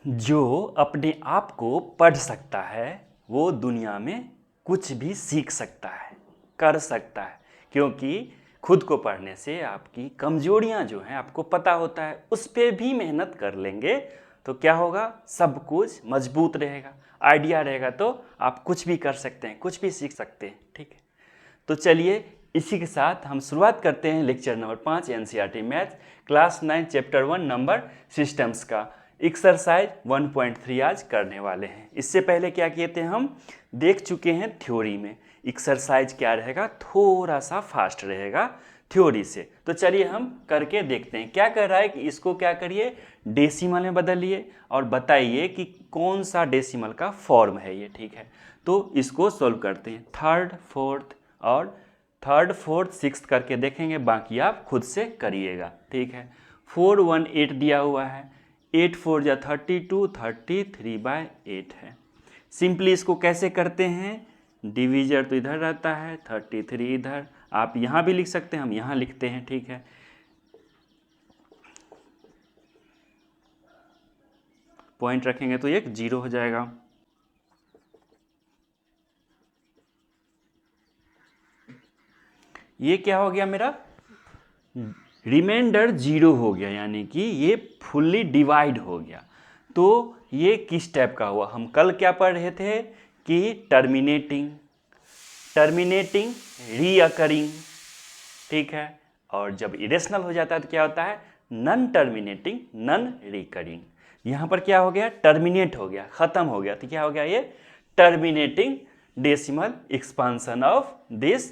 जो अपने आप को पढ़ सकता है वो दुनिया में कुछ भी सीख सकता है, कर सकता है, क्योंकि खुद को पढ़ने से आपकी कमजोरियां जो हैं आपको पता होता है। उस पर भी मेहनत कर लेंगे तो क्या होगा, सब कुछ मजबूत रहेगा, आइडिया रहेगा तो आप कुछ भी कर सकते हैं, कुछ भी सीख सकते हैं। ठीक है, तो चलिए इसी के साथ हम शुरुआत करते हैं lecture number 5 NCERT maths class 9 chapter 1 number systems का एक्सरसाइज 1.3 आज करने वाले हैं। इससे पहले क्या किए थे, हम देख चुके हैं थ्योरी में। एक्सरसाइज क्या रहेगा, थोड़ा सा फास्ट रहेगा थ्योरी से। तो चलिए हम करके देखते हैं। क्या कर रहा है कि इसको क्या करिए, डेसिमल में बदलिए और बताइए कि कौन सा डेसिमल का फॉर्म है ये। ठीक है, तो इसको सोल्व करते हैं। थर्ड फोर्थ और थर्ड फोर्थ सिक्स्थ करके देखेंगे, बाकी आप खुद से करिएगा। ठीक है, 4 1 8 दिया हुआ है, 8 4 जा 32, 33/8 है। सिंपली इसको कैसे करते हैं, डिवीजर तो इधर रहता है, 33 इधर, आप यहाँ भी लिख सकते हैं, हम यहाँ लिखते हैं। ठीक है, पॉइंट रखेंगे तो एक 0 हो जाएगा। ये क्या हो गया, मेरा रिमाइंडर 0 हो गया, यानी कि ये फुल्ली डिवाइड हो गया। तो ये किस टाइप का हुआ, हम कल क्या पढ़ रहे थे कि टर्मिनेटिंग, टर्मिनेटिंग, रीअकरिंग। ठीक है, और जब इरेशनल हो जाता है तो क्या होता है, नन टर्मिनेटिंग, नन रिकरिंग। यहाँ पर क्या हो गया, टर्मिनेट हो गया, खत्म हो गया, तो क्या हो गया, ये terminating decimal expansion of this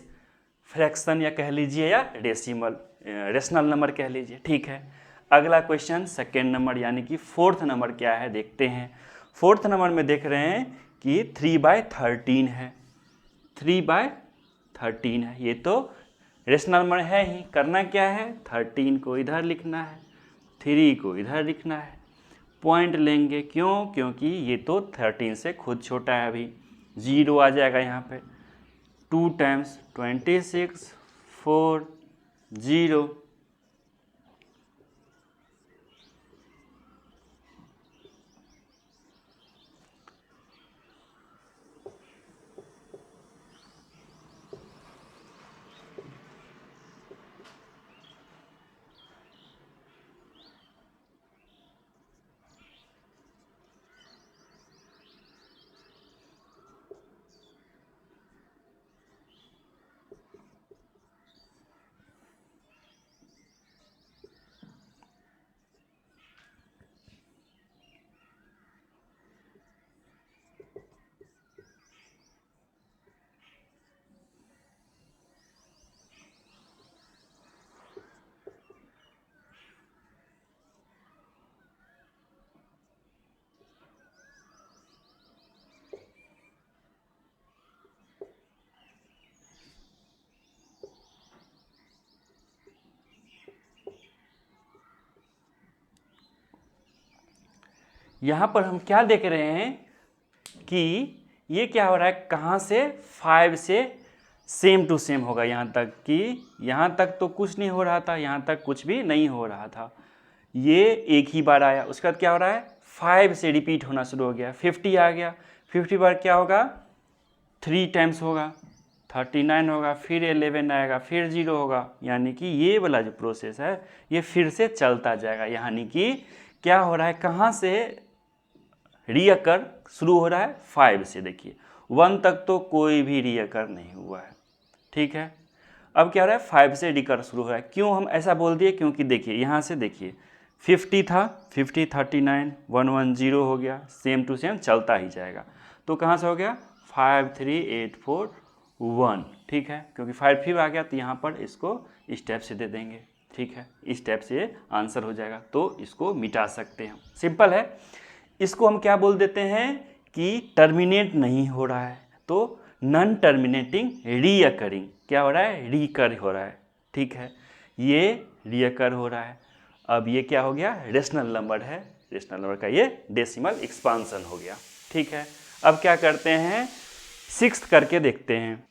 fraction, या कह लीजिए या डेसिमल रेशनल नंबर कह लीजिए। ठीक है, अगला क्वेश्चन सेकेंड नंबर यानी कि फोर्थ नंबर क्या है देखते हैं। फोर्थ नंबर में देख रहे हैं कि 3/13 है, 3/13 है। ये तो रेशनल नंबर है ही, करना क्या है, 13 को इधर लिखना है, 3 को इधर लिखना है। पॉइंट लेंगे, क्यों, क्योंकि ये तो 13 से खुद छोटा है, अभी 0 आ जाएगा यहाँ पे। 2 टाइम्स 26 4 0। यहाँ पर हम क्या देख रहे हैं कि ये क्या हो रहा है, कहाँ से 5 से सेम टू सेम होगा यहाँ तक, कि यहाँ तक तो कुछ नहीं हो रहा था, यहाँ तक कुछ भी नहीं हो रहा था, ये एक ही बार आया। उसके बाद क्या हो रहा है, 5 से रिपीट होना शुरू हो गया, 50 आ गया, 50 बार क्या होगा, 3 टाइम्स होगा, 39 होगा, फिर 11 आएगा, फिर 0 होगा। यानी कि ये वाला जो प्रोसेस है ये फिर से चलता जाएगा। यानी कि क्या हो रहा है, कहाँ से रीअकर शुरू हो रहा है, 5 से। देखिए 1 तक तो कोई भी रीअकर नहीं हुआ है। ठीक है, अब क्या हो रहा है, 5 से रीकर शुरू हो रहा है। क्यों हम ऐसा बोल दिए, क्योंकि देखिए यहाँ से देखिए 50 था, 50 39 110 हो गया, सेम टू सेम चलता ही जाएगा। तो कहाँ से हो गया, 5 3 8 4 1। ठीक है, क्योंकि 5 फिर आ गया तो यहाँ पर इसको स्टेप से दे देंगे। ठीक है, इस स्टेप से आंसर हो जाएगा, तो इसको मिटा सकते हैं, सिंपल है। इसको हम क्या बोल देते हैं कि टर्मिनेट नहीं हो रहा है, तो नॉन टर्मिनेटिंग रीअकरिंग। क्या हो रहा है, रीकर हो रहा है। ठीक है, ये रीअकर हो रहा है। अब ये क्या हो गया, रेशनल नंबर है, रेशनल नंबर का ये डेसिमल एक्सपांसन हो गया। ठीक है, अब क्या करते हैं, सिक्स्थ करके देखते हैं।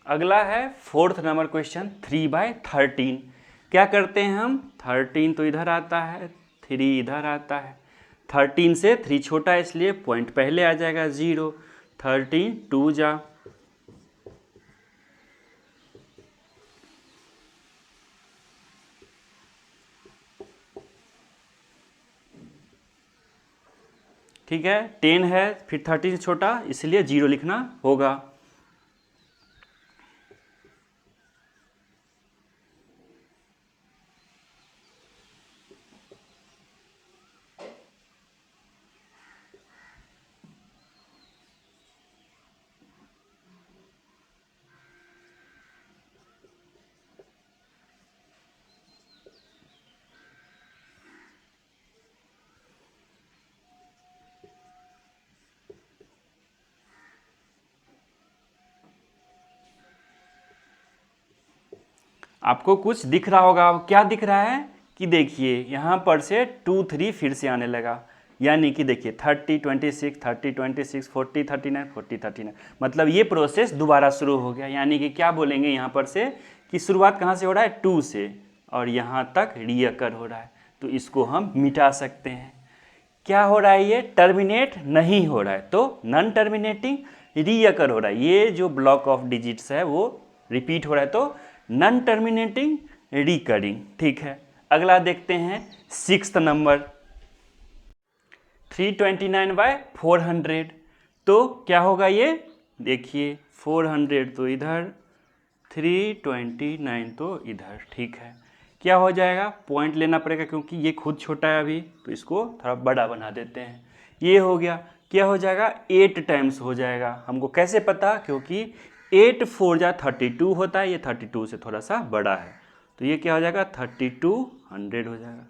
अगला है फोर्थ नंबर क्वेश्चन, 3/13। क्या करते हैं हम, 13 तो इधर आता है, 3 इधर आता है, 13 से 3 छोटा है इसलिए पॉइंट पहले आ जाएगा 0। 13 2 जा, ठीक है 10 है फिर 13 से छोटा इसलिए 0 लिखना होगा। आपको कुछ दिख रहा होगा, क्या दिख रहा है कि देखिए यहाँ पर से 2 3 फिर से आने लगा, यानी कि देखिए 30 26 30 26 40 39 40 39, मतलब ये प्रोसेस दोबारा शुरू हो गया। यानी कि क्या बोलेंगे यहाँ पर से कि शुरुआत कहाँ से हो रहा है 2 से और यहाँ तक रीअकर हो रहा है, तो इसको हम मिटा सकते हैं। क्या हो रहा है, ये टर्मिनेट नहीं हो रहा है तो नॉन टर्मिनेटिंग रीअकर हो रहा है। ये जो ब्लॉक ऑफ डिजिट्स है वो रिपीट हो रहा है तो नॉन टर्मिनेटिंग रिकरिंग, ठीक है। अगला देखते हैं 6th नंबर 329/400, तो क्या होगा ये देखिए 400 तो इधर 329 तो इधर, ठीक है। क्या हो जाएगा, पॉइंट लेना पड़ेगा क्योंकि ये खुद छोटा है अभी, तो इसको थोड़ा बड़ा बना देते हैं। ये हो गया, क्या हो जाएगा 8 टाइम्स हो जाएगा। हमको कैसे पता, क्योंकि 8 4 जा 32 होता है, ये 32 से थोड़ा सा बड़ा है, तो ये क्या हो जाएगा 3200 हो जाएगा,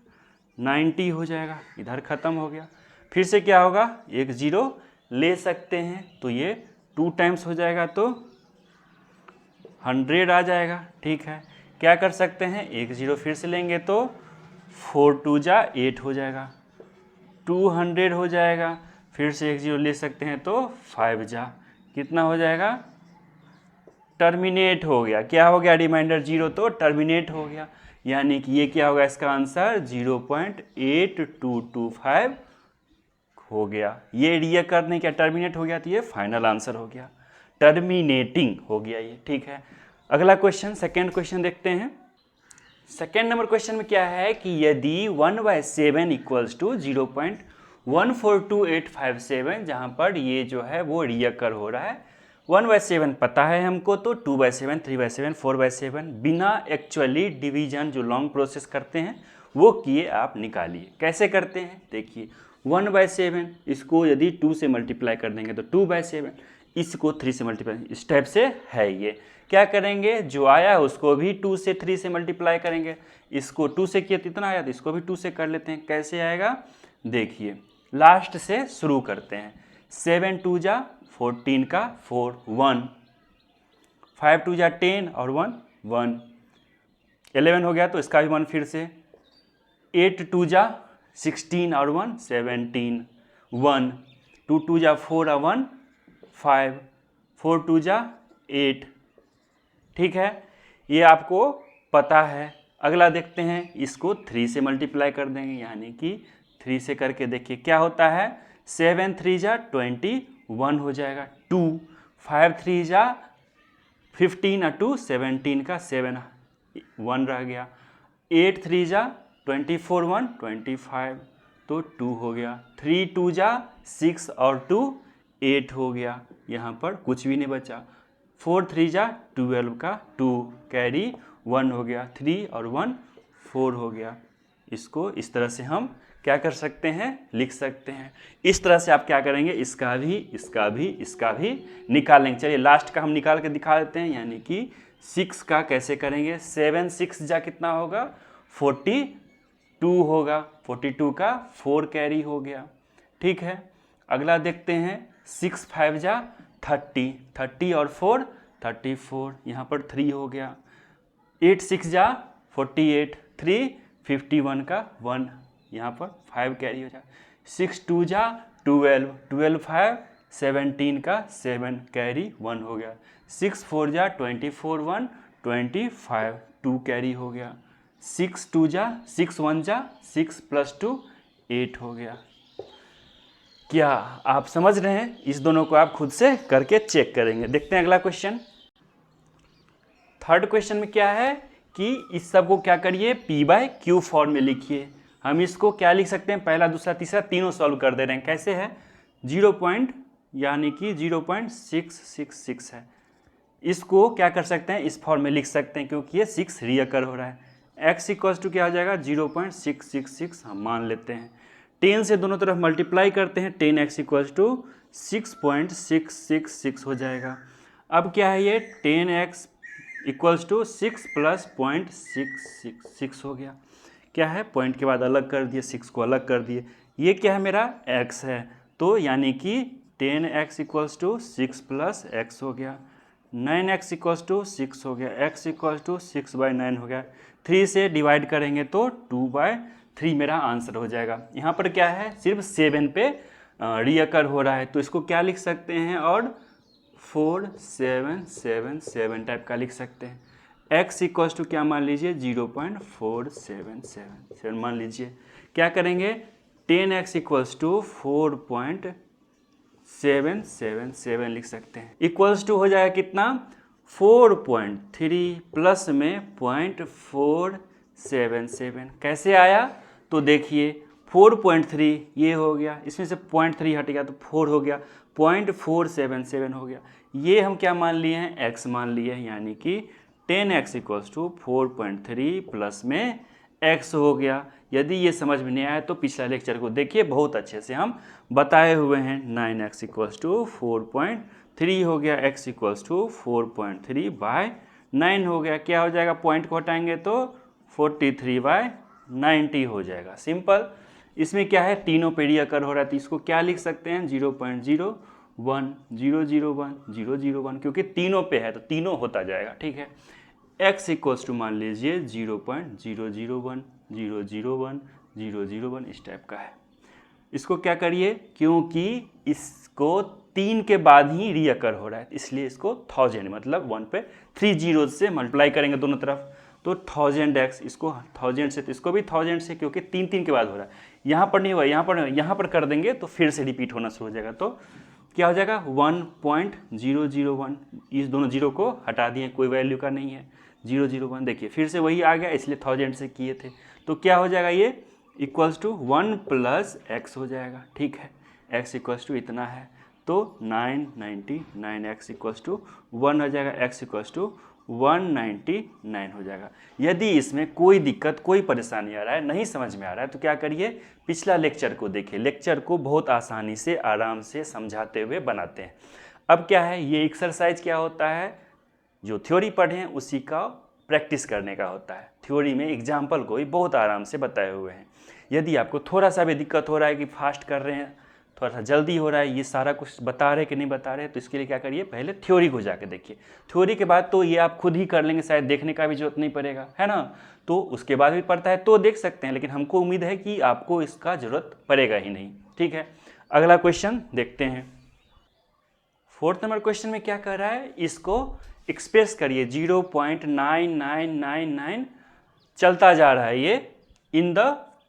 90 हो जाएगा, इधर ख़त्म हो गया। फिर से क्या होगा, एक 0 ले सकते हैं तो ये 2 टाइम्स हो जाएगा तो 100 आ जाएगा, ठीक है। क्या कर सकते हैं, एक 0 फिर से लेंगे तो 4 2 जा 8 हो जाएगा, 200 हो जाएगा। फिर से एक 0 ले सकते हैं तो 5 जा कितना हो जाएगा, टर्मिनेट हो गया। क्या हो गया, रिमाइंडर 0 तो टर्मिनेट हो गया, यानी कि ये क्या होगा, इसका आंसर 0.8225 हो गया। ये रीअकर नहीं क्या टर्मिनेट हो गया, तो ये फाइनल आंसर हो गया, टर्मिनेटिंग हो गया ये, ठीक है। अगला क्वेश्चन, सेकेंड क्वेश्चन देखते हैं। सेकेंड नंबर क्वेश्चन में क्या है कि यदि 1/7 इक्वल्स टू 0.142857, जहाँ पर ये जो है वो रीअकर हो रहा है। 1/7 पता है हमको, तो 2/7 3/7 4/7 बिना एक्चुअली डिवीजन जो लॉन्ग प्रोसेस करते हैं वो किए आप निकालिए। कैसे करते हैं देखिए, 1/7 इसको यदि 2 से मल्टीप्लाई कर देंगे तो 2/7, इसको 3 से मल्टीप्लाई, इस टाइप से है ये। क्या करेंगे, जो आया है उसको भी 2 से 3 से मल्टीप्लाई करेंगे, इसको 2 से किया तो इतना आया, तो इसको भी 2 से कर लेते हैं। कैसे आएगा देखिए, लास्ट से शुरू करते हैं। 7 2 जा 14 का 4 1, 5 2 जा 10 और 1 1, 11 हो गया तो इसका भी 1 फिर से, 8 2 जा 16 और 1 17, 1 2 2 जा 4 और 1 5, 4 2 जा 8, ठीक है, ये आपको पता है। अगला देखते हैं, इसको 3 से मल्टीप्लाई कर देंगे, यानी कि 3 से करके देखिए क्या होता है, 7 3 जा 21 हो जाएगा, 2 5 3 जा 15 और 2 17 का 7 1 रह गया, 8 3 जा 24 1 25 तो 2 हो गया, 3 2 जा 6 और 2 8 हो गया, यहाँ पर कुछ भी नहीं बचा, 4 3 जा 12 का 2 कैरी 1 हो गया, 3 और 1 4 हो गया। इसको इस तरह से हम क्या कर सकते हैं, लिख सकते हैं। इस तरह से आप क्या करेंगे, इसका भी इसका भी इसका भी निकालेंगे। चलिए लास्ट का हम निकाल के दिखा देते हैं, यानी कि 6 का कैसे करेंगे, 7 6 जा कितना होगा 42 होगा, 42 का 4 कैरी हो गया, ठीक है। अगला देखते हैं, 6 5 जा 30, 30 और 4 34, यहाँ पर 3 हो गया, 8 6 जा 48, 3 51 का 1, यहाँ पर 5 कैरी हो जाए, 6 2 जा 12, 12 5 17 का 7 कैरी 1 हो गया, 6 4 जा 24 1 25 2 कैरी हो गया, 6 2 जा 6 1 जा 6 + 2 8 हो गया, क्या आप समझ रहे हैं? इस दोनों को आप खुद से करके चेक करेंगे। देखते हैं अगला क्वेश्चन। थर्ड क्वेश्चन में क्या है कि इस सब को क्या करिए, p/q फॉर्म में लिखिए। हम इसको क्या लिख सकते हैं, पहला दूसरा तीसरा तीनों सॉल्व कर दे रहे हैं। कैसे है, 0.666 है। इसको क्या कर सकते हैं, इस फॉर्म में लिख सकते हैं क्योंकि ये 6 रियकर हो रहा है। x इक्वल्स टू क्या हो जाएगा, 0.666 हम मान लेते हैं। 10 से दोनों तरफ मल्टीप्लाई करते हैं, 10x इक्वल्स टू 6.666 हो जाएगा। अब क्या है, ये 10x इक्वल्स टू 6 प्लस 0.666 हो गया। क्या है, पॉइंट के बाद अलग कर दिए, 6 को अलग कर दिए। ये क्या है, मेरा x है, तो यानी कि 10x equals to 6 plus x हो गया। 9x इक्वल्स टू 6 हो गया, x इक्वल्स टू 6/9 हो गया। 3 से डिवाइड करेंगे तो 2/3 मेरा आंसर हो जाएगा। यहाँ पर क्या है, सिर्फ 7 पे रियकर हो रहा है, तो इसको क्या लिख सकते हैं, और 4777 टाइप का लिख सकते हैं। x इक्वल्स टू क्या मान लीजिए, 0.4777 मान लीजिए। क्या करेंगे, 10x इक्वल्स टू 4.777 लिख सकते हैं। इक्वल्स टू हो जाएगा कितना, 4.3 प्लस में 0.477। कैसे आया, तो देखिए 4.3 ये हो गया, इसमें से 0.3 हट गया तो 4 हो गया, 0.477 हो गया। ये हम क्या मान लिए हैं, x मान लिए हैं, यानी कि 10x इक्वल्स टू 4.3 प्लस में x हो गया। यदि ये समझ में नहीं आया तो पिछला लेक्चर को देखिए, बहुत अच्छे से हम बताए हुए हैं। 9x इक्वल्स टू 4.3 हो गया, x इक्वल्स टू 4.3/9 हो गया। क्या हो जाएगा, पॉइंट को हटाएंगे तो 43/90 हो जाएगा। सिंपल। इसमें क्या है, तीनों पे रियकर हो रहा है, तो इसको क्या लिख सकते हैं, 0.01001 क्योंकि तीनों पे है तो तीनों होता जाएगा। ठीक है, x इक्वल्स टू मान लीजिए 0.001001 इस टाइप का है। इसको क्या करिए, क्योंकि इसको 3 के बाद ही रियकर हो रहा है, इसलिए इसको 1000 मतलब 1 पे 3 जीरो से मल्टीप्लाई करेंगे दोनों तरफ, तो 1000x, इसको 1000 से, तो इसको भी 1000 से, क्योंकि 3 के बाद हो रहा है। यहाँ पर नहीं हुआ, यहाँ पर कर देंगे तो फिर से रिपीट होना शुरू हो जाएगा। तो क्या हो जाएगा, 1.001। इस दोनों जीरो को हटा दिए, कोई वैल्यू का नहीं है, 001। देखिए फिर से वही आ गया, इसलिए 1000 से किए थे। तो क्या हो जाएगा, ये इक्वल्स टू 1 प्लस x हो जाएगा। ठीक है, x इक्वल्स टू इतना है, तो 999x इक्वल्स टू 1 हो जाएगा, x इक्वल्स टू 199 हो जाएगा। यदि इसमें कोई दिक्कत, कोई परेशानी आ रहा है, नहीं समझ में आ रहा है, तो क्या करिए, पिछला लेक्चर को देखिए। लेक्चर को बहुत आसानी से, आराम से समझाते हुए बनाते हैं। अब क्या है, ये एक्सरसाइज क्या होता है, जो थ्योरी पढ़े हैं उसी का प्रैक्टिस करने का होता है। थ्योरी में एग्जाम्पल को भी बहुत आराम से बताए हुए हैं। यदि आपको थोड़ा सा भी दिक्कत हो रहा है कि फास्ट कर रहे हैं, थोड़ा सा जल्दी हो रहा है, ये सारा कुछ बता रहे कि नहीं बता रहे, तो इसके लिए क्या करिए, पहले थ्योरी को जाके देखिए। थ्योरी के बाद तो ये आप खुद ही कर लेंगे, शायद देखने का भी जरूरत नहीं पड़ेगा, है ना। तो उसके बाद भी पड़ता है तो देख सकते हैं, लेकिन हमको उम्मीद है कि आपको इसका जरूरत पड़ेगा ही नहीं। ठीक है, अगला क्वेश्चन देखते हैं। 4th नंबर क्वेश्चन में क्या कर रहा है, इसको एक्सप्रेस करिए। 0.9999 चलता जा रहा है ये इन द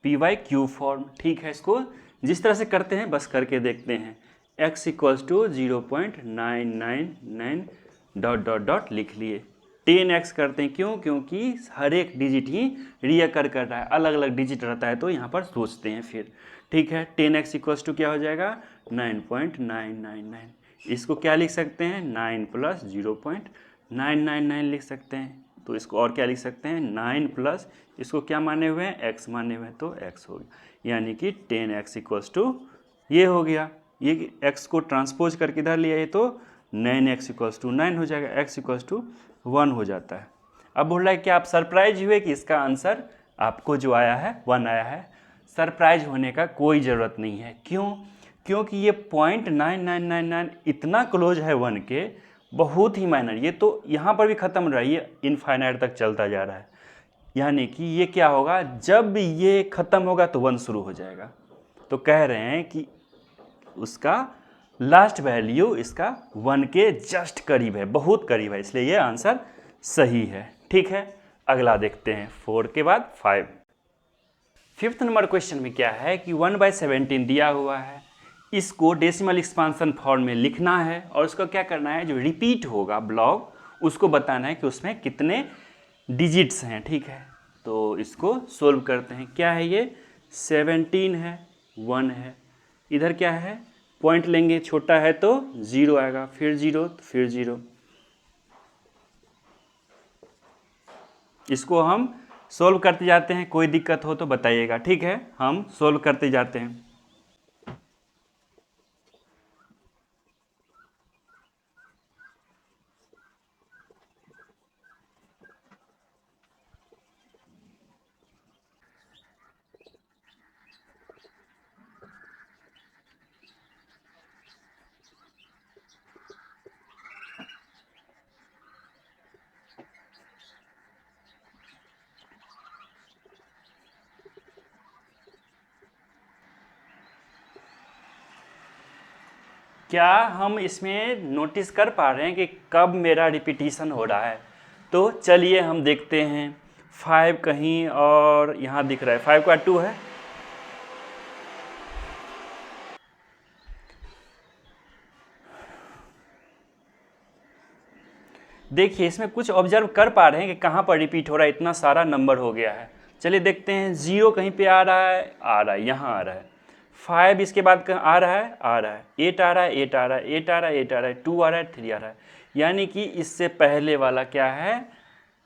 p/q फॉर्म। ठीक है, इसको जिस तरह से करते हैं बस करके देखते हैं। x इक्वल्स टू 0.999 ... लिख लिए। 10x करते हैं, क्यों, क्योंकि हर एक डिजिट ही रियकर कर रहा है, अलग अलग डिजिट रहता है, तो यहाँ पर सोचते हैं फिर। ठीक है, 10x इक्वल्स टू क्या हो जाएगा, 9.999। इसको क्या लिख सकते हैं, 9 प्लस 0.999 लिख सकते हैं। तो इसको और क्या लिख सकते हैं, 9 प्लस इसको क्या माने हुए हैं, x माने हुए हैं, तो x हो गया, यानी कि 10x इक्वल्स टू ये हो गया। ये x को ट्रांसपोज करके इधर लिया, ये तो 9x इक्वल्स टू 9 हो जाएगा, x इक्वल्स टू 1 हो जाता है। अब बोल रहा है कि आप सरप्राइज हुए कि इसका आंसर आपको जो आया है 1 आया है। सरप्राइज होने का कोई ज़रूरत नहीं है। क्यों, क्योंकि ये 0.9999 इतना क्लोज है 1 के, बहुत ही माइनर। ये तो यहाँ पर भी ख़त्म रहा है, ये इनफाइनाइट तक चलता जा रहा है, यानी कि ये क्या होगा, जब ये ख़त्म होगा तो 1 शुरू हो जाएगा। तो कह रहे हैं कि उसका लास्ट वैल्यू इसका 1 के जस्ट करीब है, बहुत करीब है, इसलिए ये आंसर सही है। ठीक है, अगला देखते हैं। 4 के बाद 5। 5th नंबर क्वेश्चन में क्या है कि 1/17 दिया हुआ है, इसको डेसिमल एक्सपांसन फॉर्म में लिखना है और उसको क्या करना है, जो रिपीट होगा ब्लॉक उसको बताना है कि उसमें कितने डिजिट्स हैं। ठीक है, तो इसको सोल्व करते हैं। क्या है ये, 17 है, 1 है, इधर क्या है, पॉइंट लेंगे, छोटा है तो 0 आएगा, फिर 0 तो फिर 0। इसको हम सोल्व करते जाते हैं, कोई दिक्कत हो तो बताइएगा। ठीक है, हम सोल्व करते जाते हैं। क्या हम इसमें नोटिस कर पा रहे हैं कि कब मेरा रिपीटिशन हो रहा है? तो चलिए हम देखते हैं। 5 कहीं और यहाँ दिख रहा है, 5 का 2 है। देखिए इसमें कुछ ऑब्जर्व कर पा रहे हैं कि कहाँ पर रिपीट हो रहा है, इतना सारा नंबर हो गया है। चलिए देखते हैं, 0 कहीं पे आ रहा है, यहाँ आ रहा है। 5 इसके बाद कहाँ आ रहा है, 8 आ रहा है, 8 आ रहा है, 8 आ रहा है, 8 आ रहा है, 2 आ रहा है, 3 आ रहा है। यानी कि इससे पहले वाला क्या है,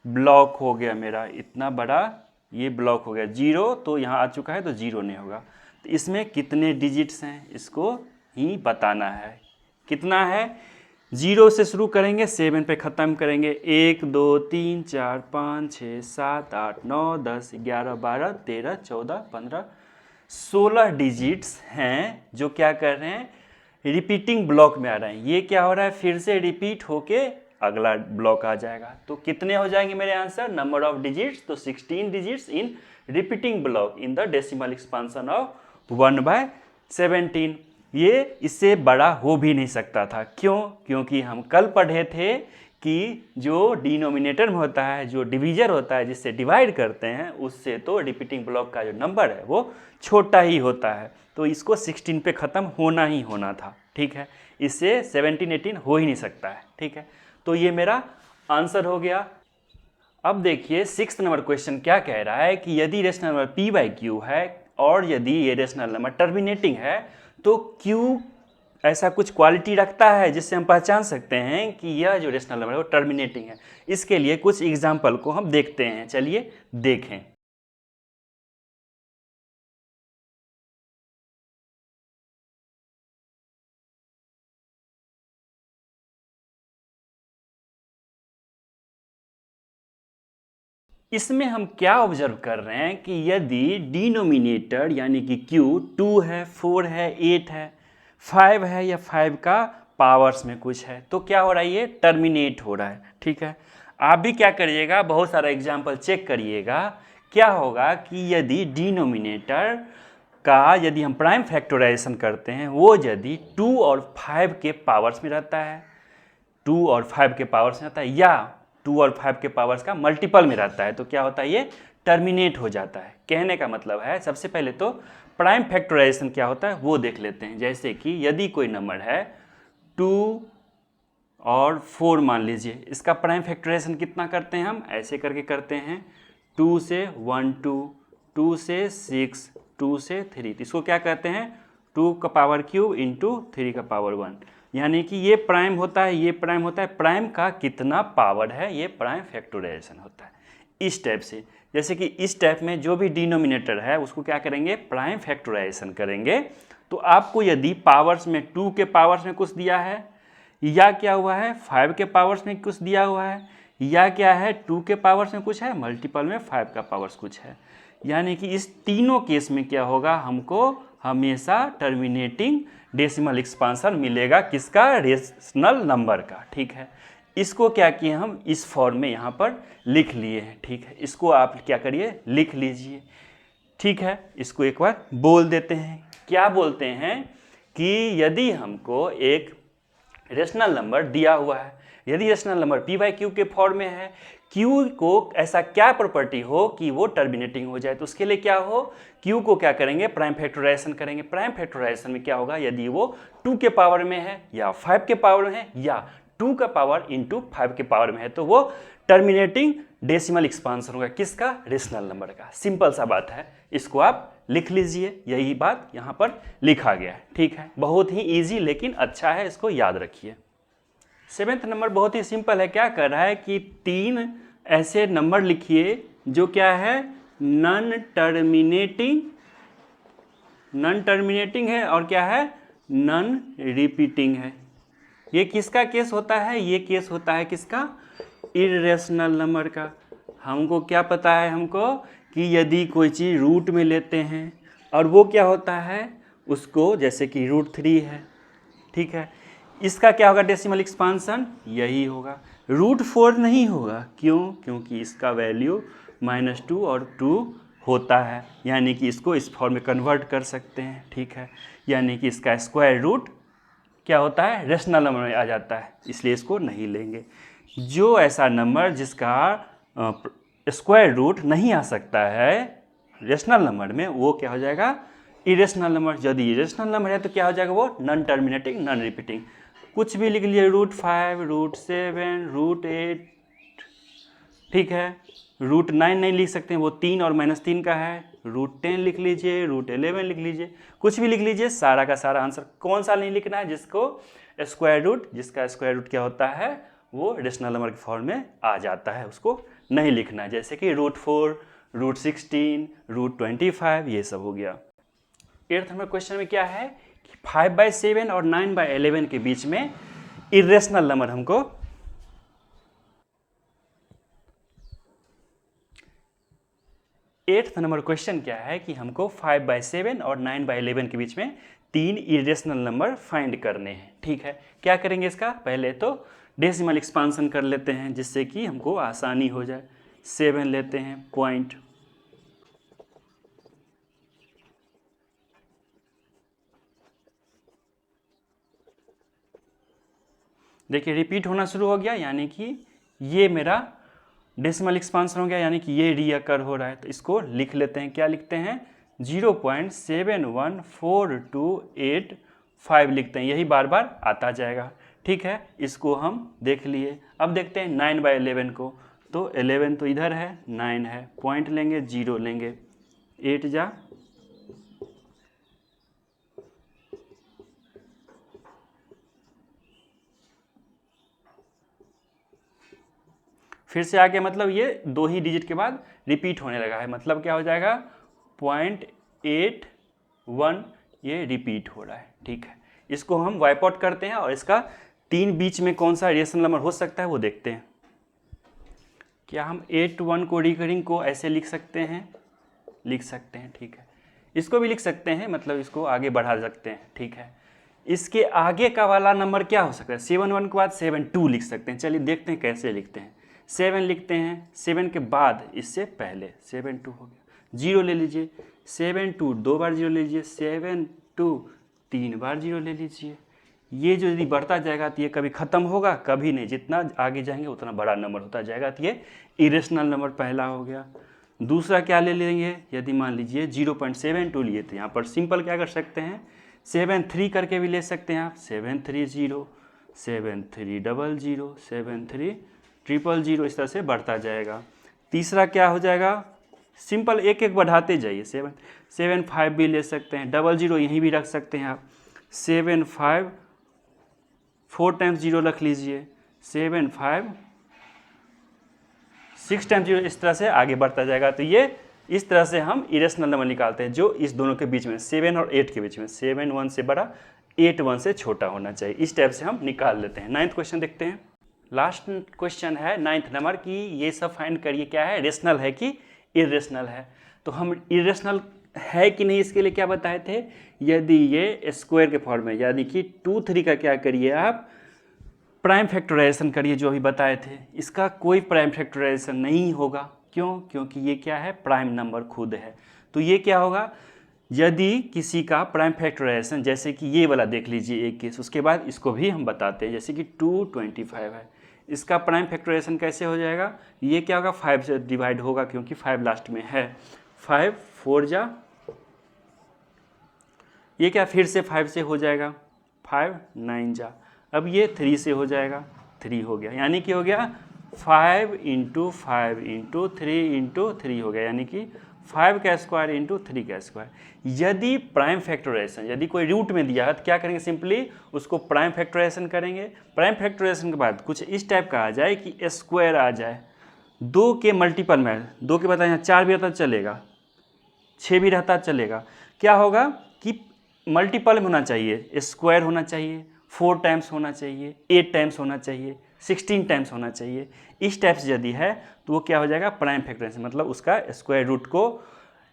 ब्लॉक हो गया मेरा, इतना बड़ा ये ब्लॉक हो गया। 0 तो यहाँ आ चुका है तो 0 नहीं होगा। तो इसमें कितने डिजिट्स हैं इसको ही बताना है। कितना है, 0 से शुरू करेंगे, 7 पे ख़त्म करेंगे। 1 2 3 4 5 6 7 8 9 10 11 12 13 14 15 16 डिजिट्स हैं जो क्या कर रहे हैं, रिपीटिंग ब्लॉक में आ रहे हैं। ये क्या हो रहा है, फिर से रिपीट होके अगला ब्लॉक आ जाएगा। तो कितने हो जाएंगे मेरे आंसर, नंबर ऑफ डिजिट्स, तो 16 digits in repeating block in the decimal expansion of 1/17। ये इससे बड़ा हो भी नहीं सकता था। क्यों, क्योंकि हम कल पढ़े थे कि जो डिनोमिनेटर में होता है, जो डिवीजर होता है, जिससे डिवाइड करते हैं, उससे तो रिपीटिंग ब्लॉक का जो नंबर है वो छोटा ही होता है। तो इसको 16 पे ख़त्म होना ही होना था। ठीक है, इससे 17 18 हो ही नहीं सकता है। ठीक है, तो ये मेरा आंसर हो गया। अब देखिए 6th नंबर क्वेश्चन क्या कह रहा है कि यदि रेशनल नंबर p/q है और यदि ये रेशनल नंबर टर्मिनेटिंग है तो q ऐसा कुछ क्वालिटी रखता है जिससे हम पहचान सकते हैं कि यह जो रेशनल नंबर है वो टर्मिनेटिंग है। इसके लिए कुछ एग्जाम्पल को हम देखते हैं, चलिए देखें। इसमें हम क्या ऑब्जर्व कर रहे हैं कि यदि डिनोमिनेटर यानी कि q 2 है, 4 है, 8 है, 5 है या 5 का पावर्स में कुछ है, तो क्या हो रहा है, ये टर्मिनेट हो रहा है। ठीक है, आप भी क्या करिएगा, बहुत सारा एग्जाम्पल चेक करिएगा। क्या होगा कि यदि डिनोमिनेटर का यदि हम प्राइम फैक्टराइजेशन करते हैं, वो यदि 2 और 5 के पावर्स में रहता है, 2 और 5 के पावर्स में रहता है, या 2 और 5 के पावर्स का मल्टीपल में रहता है, तो क्या होता है, ये टर्मिनेट हो जाता है। कहने का मतलब है, सबसे पहले तो प्राइम फैक्टराइजेशन क्या होता है वो देख लेते हैं। जैसे कि यदि कोई नंबर है 2 और 4 मान लीजिए, इसका प्राइम फैक्टराइजेशन कितना करते हैं हम, ऐसे करके करते हैं, 2 से 1 2, 2 से 6, 2 से 3, इसको क्या कहते हैं, 2 का पावर क्यूब इंटू 3 का पावर 1। यानी कि ये प्राइम होता है, ये प्राइम होता है, प्राइम का कितना पावर है, ये प्राइम फैक्टराइजेशन होता है। इस टाइप से, जैसे कि इस टाइप में जो भी डिनोमिनेटर है उसको क्या करेंगे, प्राइम फैक्टराइजेशन करेंगे। तो आपको यदि पावर्स में 2 के पावर्स में कुछ दिया है, या क्या हुआ है 5 के पावर्स में कुछ दिया हुआ है, या क्या है 2 के पावर्स में कुछ है, मल्टीपल में 5 का पावर्स कुछ है, यानी कि इस तीनों केस में क्या होगा, हमको हमेशा टर्मिनेटिंग डेसिमल एक्सपांसन मिलेगा, किसका, रेशनल नंबर का। ठीक है, इसको क्या किए हम इस फॉर्म में यहाँ पर लिख लिए हैं। ठीक है, इसको आप क्या करिए, लिख लीजिए। ठीक है, इसको एक बार बोल देते हैं। क्या बोलते हैं कि यदि हमको एक रेशनल नंबर दिया हुआ है, यदि rational number P by Q के फॉर्म में है, क्यू को ऐसा क्या प्रॉपर्टी हो कि वो टर्मिनेटिंग हो जाए, तो उसके लिए क्या हो, क्यू को क्या करेंगे, प्राइम फैक्टराइजेशन करेंगे। प्राइम फैक्टराइजेशन में क्या होगा, यदि वो 2 के पावर में है या 5 के पावर में है या 2 का पावर इंटू 5 के पावर में है, तो वो टर्मिनेटिंग डेसिमल एक्सपांशन होगा, किसका, रेशनल नंबर का। सिंपल सा बात है, इसको आप लिख लीजिए, यही बात यहाँ पर लिखा गया है। ठीक है, बहुत ही इजी लेकिन अच्छा है, इसको याद रखिए। 7वां नंबर बहुत ही सिंपल है, क्या कर रहा है कि 3 ऐसे नंबर लिखिए जो क्या है, नॉन टर्मिनेटिंग है और क्या है, नॉन रिपीटिंग है। ये किसका केस होता है, ये केस होता है किसका, इरेशनल नंबर का। हमको क्या पता है, हमको कि यदि कोई चीज़ रूट में लेते हैं और वो क्या होता है, उसको जैसे कि √3 है, ठीक है, इसका क्या होगा, डेसिमल एक्सपांशन यही होगा, √4 नहीं होगा। क्यों, क्योंकि इसका वैल्यू -2 और 2 होता है, यानी कि इसको इस फॉर्म में कन्वर्ट कर सकते हैं। ठीक है, यानी कि इसका स्क्वायर रूट क्या होता है, रेशनल नंबर में आ जाता है, इसलिए इसको नहीं लेंगे। जो ऐसा नंबर जिसका स्क्वायर रूट नहीं आ सकता है रेशनल नंबर में, वो क्या हो जाएगा, इरेशनल नंबर। यदि इरेशनल नंबर है तो क्या हो जाएगा, वो नॉन टर्मिनेटिंग, नॉन रिपीटिंग। कुछ भी लिख लीजिए, √5, √7, √8, ठीक है, √9 नहीं लिख सकते हैं, वो 3 और -3 का है, √10 लिख लीजिए, √11 लिख लीजिए, कुछ भी लिख लीजिए, सारा का सारा आंसर। कौन सा नहीं लिखना है, जिसको स्क्वायर रूट, जिसका स्क्वायर रूट क्या होता है, वो रेशनल नंबर के फॉर्म में आ जाता है, उसको नहीं लिखना है। जैसे कि √4, √16, √25, ये सब हो गया। 8th नंबर क्वेश्चन में क्या है कि 5/7 और 9/11 के बीच में इरेशनल नंबर हमको 8th नंबर क्वेश्चन क्या है कि हमको 5/7 और 9/11 के बीच में 3 इरेशनल नंबर फाइंड करने हैं। ठीक है, क्या करेंगे इसका, पहले तो डेसिमल एक्सपांशन कर लेते हैं जिससे कि हमको आसानी हो जाए। 7 लेते हैं पॉइंट, देखिए रिपीट होना शुरू हो गया, यानी कि ये मेरा डेसिमल एक्सपांशन हो गया, यानी कि ये रीअकर हो रहा है। तो इसको लिख लेते हैं, क्या लिखते हैं, 0.71428 लिखते हैं, यही बार बार आता जाएगा। ठीक है, इसको हम देख लिए। अब देखते हैं 9/11 को, तो 11 तो इधर है, 9 है, पॉइंट लेंगे, 0 लेंगे, 8 जा, फिर से आगे, मतलब ये 2 ही डिजिट के बाद रिपीट होने लगा है, मतलब क्या हो जाएगा, 0.81 ये रिपीट हो रहा है। ठीक है, इसको हम वाइप आउट करते हैं और इसका 3 बीच में कौन सा रेशनल नंबर हो सकता है वो देखते हैं। क्या हम 81 को रिकरिंग को ऐसे लिख सकते हैं, लिख सकते हैं। ठीक है, इसको भी लिख सकते हैं, मतलब इसको आगे बढ़ा सकते हैं। ठीक है, इसके आगे का वाला नंबर क्या हो सकता है, 7 के बाद 7 लिख सकते हैं। चलिए देखते हैं कैसे लिखते हैं। 7 लिखते हैं, 7 के बाद इससे पहले 7 हो गया, 0 ले लीजिए, 7 2 बार 0 ले लीजिए, 7 3 बार 0 ले लीजिए। ये जो यदि बढ़ता जाएगा तो ये कभी ख़त्म होगा, कभी नहीं, जितना आगे जाएंगे उतना बड़ा नंबर होता जाएगा। तो ये इरेशनल नंबर पहला हो गया। दूसरा क्या ले लेंगे, यदि मान लीजिए 0.72 लिए तो यहाँ पर सिंपल क्या कर सकते हैं, 7 3 करके भी ले सकते हैं आप, 7 3 0, 7 3 0 0, 7 3 0 0, इस तरह से बढ़ता जाएगा। तीसरा क्या हो जाएगा, सिंपल एक एक बढ़ाते जाइए, 7 5 भी ले सकते हैं, 00 यहीं भी रख सकते हैं आप, 7 5 4 टाइम्स 0 रख लीजिए, 7 5 6 टाइम्स 0, इस तरह से आगे बढ़ता जाएगा। तो ये इस तरह से हम इरेशनल नंबर निकालते हैं जो इस दोनों के बीच में, 7 और 8 के बीच में, 7 1 से बड़ा, 8 1 से छोटा होना चाहिए। इस टाइप से हम निकाल लेते हैं। 9th क्वेश्चन देखते हैं। लास्ट क्वेश्चन है 9th नंबर की, ये सब फाइंड करिए क्या है, रेशनल है कि इरेशनल है। तो हम इरेशनल है कि नहीं इसके लिए क्या बताए थे, यदि ये स्क्वायर के फॉर्म में, यानी कि 2 3 का क्या करिए आप, प्राइम फैक्टराइजेशन करिए, जो अभी बताए थे। इसका कोई प्राइम फैक्टराइजेशन नहीं होगा, क्यों, क्योंकि ये क्या है, प्राइम नंबर खुद है। तो ये क्या होगा, यदि किसी का प्राइम फैक्टराइजेशन, जैसे कि ये वाला देख लीजिए एक केस, उसके बाद इसको भी हम बताते हैं, जैसे कि 225 है, इसका प्राइम फैक्टराइजेशन कैसे हो जाएगा, ये क्या होगा 5 से डिवाइड होगा क्योंकि 5 लास्ट में है। 5 4 जा, ये क्या फिर से 5 से हो जाएगा, 5 9 जा, अब ये 3 से हो जाएगा, 3 हो गया, यानी कि हो गया 5 × 5 × 3 × 3 हो गया, यानी कि 5 का स्क्वायर इंटू 3 का स्क्वायर। यदि प्राइम फैक्टराइजेशन यदि कोई रूट में दिया है तो क्या करेंगे, सिंपली उसको प्राइम फैक्टराइजेशन करेंगे। प्राइम फैक्टराइजेशन के बाद कुछ इस टाइप का आ जाए कि स्क्वायर आ जाए, 2 के मल्टीपल में, 2 के बाद यहाँ 4 भी रहता चलेगा, 6 भी रहता चलेगा, क्या होगा कि मल्टीपल में होना चाहिए, स्क्वायर होना चाहिए, 4 टाइम्स होना चाहिए, 8 टाइम्स होना चाहिए, 16 टाइम्स होना चाहिए। इस टाइप से यदि है तो वो क्या हो जाएगा प्राइम फैक्टराइजेशन, मतलब उसका स्क्वायर रूट को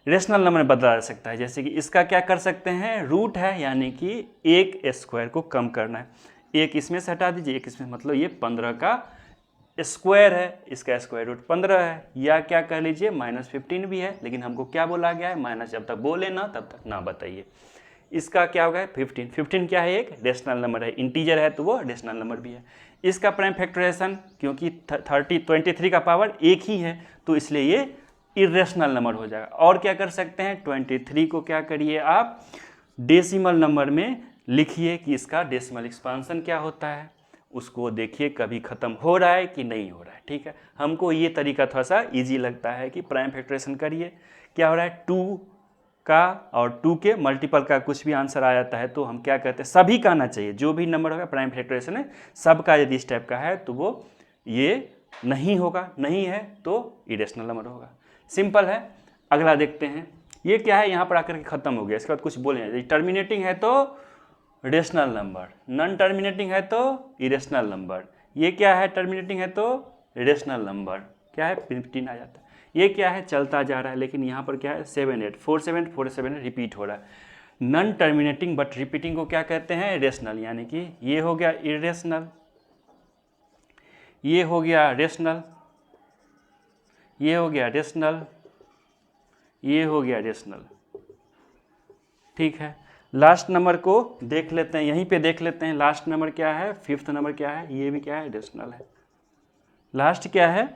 रेशनल नंबर में बदला जा सकता है। जैसे कि इसका क्या कर सकते हैं, रूट है यानी कि एक स्क्वायर को कम करना है, एक इसमें से हटा दीजिए, एक इसमें, मतलब ये 15 का स्क्वायर है, इसका स्क्वायर रूट 15 है, या क्या कह लीजिए -15 भी है, लेकिन हमको क्या बोला गया है माइनस, जब तक बोले ना तब तक ना बताइए। इसका क्या होगा 15, 15 क्या है, एक रेशनल नंबर है, इंटीजर है तो वो रेशनल नंबर भी है। इसका प्राइम फैक्टराइजेशन क्योंकि 23 का पावर एक ही है तो इसलिए ये इरेशनल नंबर हो जाएगा। और क्या कर सकते हैं, 23 को क्या करिए आप डेसिमल नंबर में लिखिए कि इसका डेसिमल एक्सपांशन क्या होता है, उसको देखिए कभी ख़त्म हो रहा है कि नहीं हो रहा है। ठीक है, हमको ये तरीका थोड़ा सा ईजी लगता है कि प्राइम फैक्टराइजेशन करिए, क्या हो रहा है 2 का और 2 के मल्टीपल का कुछ भी आंसर आ जाता है तो हम क्या कहते हैं, सभी का आना चाहिए, जो भी नंबर होगा प्राइम फैक्टराइजेशन है सबका यदि इस टाइप का है तो वो ये नहीं होगा, नहीं है तो इरेशनल नंबर होगा। सिंपल है। अगला देखते हैं, ये क्या है, यहाँ पर आकर के खत्म हो गया, इसके बाद कुछ बोले, टर्मिनेटिंग है तो रेशनल नंबर, नॉन टर्मिनेटिंग है तो इरेशनल नंबर, ये क्या है टर्मिनेटिंग है तो रेशनल नंबर, क्या है 15 आ जाता है। ये क्या है चलता जा रहा है, लेकिन यहाँ पर क्या है 7 8 4 7 4 7 रिपीट हो रहा है। नॉन टर्मिनेटिंग बट रिपीटिंग को क्या कहते हैं, रेशनल, यानी कि ये हो गया इरेशनल, ये हो गया रेशनल, ये हो गया रेशनल, ये हो गया रेशनल। ठीक है, लास्ट नंबर को देख लेते हैं, यहीं पे देख लेते हैं लास्ट नंबर क्या है, 5th नंबर क्या है, ये भी क्या है रेशनल है। लास्ट क्या है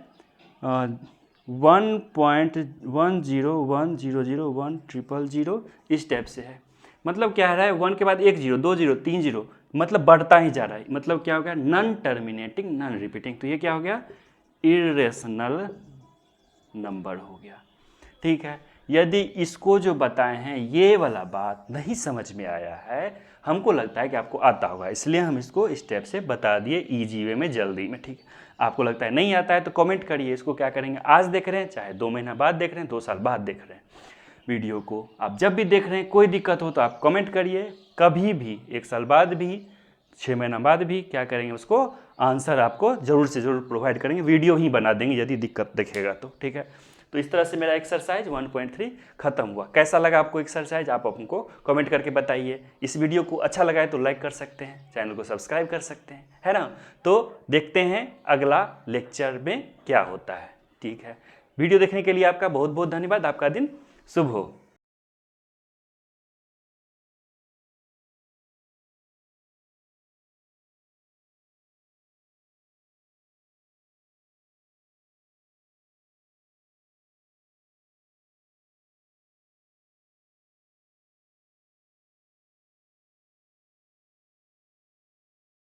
1.101001000 इस टाइप से है, मतलब क्या रहा है 1 के बाद 1 0 2 0 3 0, मतलब बढ़ता ही जा रहा है, मतलब क्या हो गया नॉन टर्मिनेटिंग नॉन रिपीटिंग, तो ये क्या हो गया इरेशनल नंबर हो गया। ठीक है, यदि इसको जो बताए हैं ये वाला बात नहीं समझ में आया है, हमको लगता है कि आपको आता होगा, इसलिए हम इसको स्टेप से बता दिए ईजी वे में जल्दी में। ठीक है, आपको लगता है नहीं आता है तो कमेंट करिए, इसको क्या करेंगे आज देख रहे हैं चाहे 2 महीना बाद देख रहे हैं 2 साल बाद देख रहे हैं वीडियो को, आप जब भी देख रहे हैं कोई दिक्कत हो तो आप कमेंट करिए, कभी भी 1 साल बाद भी 6 महीना बाद भी क्या करेंगे उसको आंसर आपको ज़रूर से ज़रूर प्रोवाइड करेंगे, वीडियो ही बना देंगे यदि दिक्कत दिखेगा तो। ठीक है, तो इस तरह से मेरा एक्सरसाइज 1.3 खत्म हुआ। कैसा लगा आपको एक्सरसाइज आप हमको कमेंट करके बताइए। इस वीडियो को अच्छा लगा है तो लाइक कर सकते हैं, चैनल को सब्सक्राइब कर सकते हैं, है ना। तो देखते हैं अगला लेक्चर में क्या होता है। ठीक है, वीडियो देखने के लिए आपका बहुत बहुत धन्यवाद, आपका दिन शुभ हो।